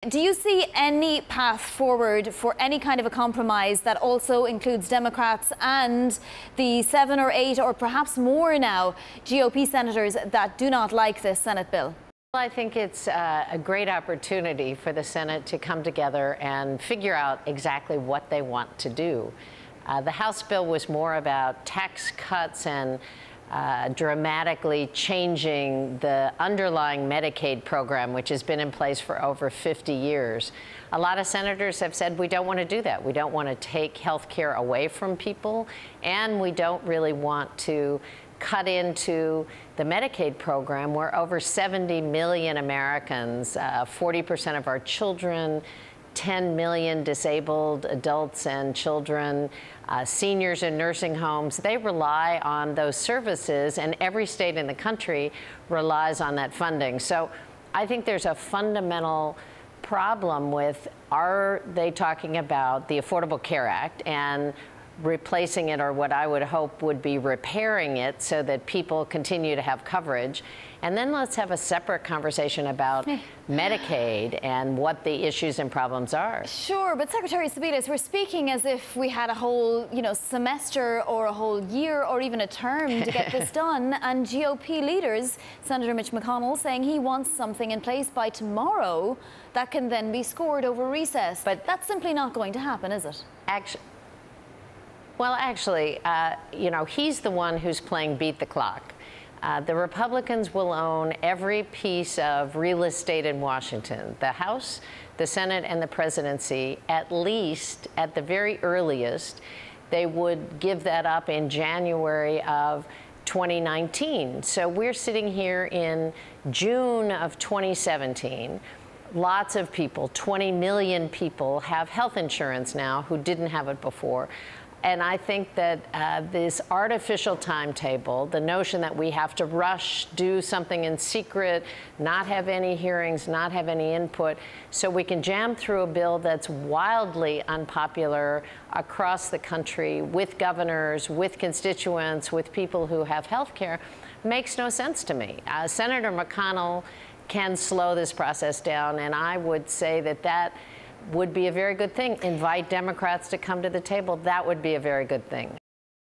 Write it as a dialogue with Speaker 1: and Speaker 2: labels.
Speaker 1: Do you see any path forward for any kind of a compromise that also includes Democrats and the 7 or 8 or perhaps more now GOP senators that do not like this Senate bill?
Speaker 2: Well, I think it's a great opportunity for the Senate to come together and figure out exactly what they want to do. The House bill was more about tax cuts and dramatically changing the underlying Medicaid program, which has been in place for over 50 years. A lot of senators have said we don't want to do that. We don't want to take health care away from people, and we don't really want to cut into the Medicaid program where over 70 million Americans, 40% of our children, 10 million disabled adults and children, seniors in nursing homes, they rely on those services, and every state in the country relies on that funding. So I think there's a fundamental problem with, are they talking about the Affordable Care Act and replacing it, or what I would hope would be repairing it so that people continue to have coverage? And then let's have a separate conversation about Medicaid and what the issues and problems are.
Speaker 1: Sure, but Secretary Sebelius, we're speaking as if we had a whole, semester or a whole year or even a term to get this done. And GOP leaders, Senator Mitch McConnell, saying he wants something in place by tomorrow that can then be scored over recess. But that's simply not going to happen, is it?
Speaker 2: Actually, he's the one who's playing beat the clock. The Republicans will own every piece of real estate in Washington, the House, the Senate, and the presidency. At least, at the very earliest, they would give that up in January of 2019. So we're sitting here in June of 2017. Lots of people, 20 million people, have health insurance now who didn't have it before. And I think that this artificial timetable, the notion that we have to rush, do something in secret, not have any hearings, not have any input, so we can jam through a bill that's wildly unpopular across the country with governors, with constituents, with people who have health care, makes no sense to me. Senator McConnell can slow this process down, and I would say that that would be a very good thing. Invite Democrats to come to the table. That would be a very good thing.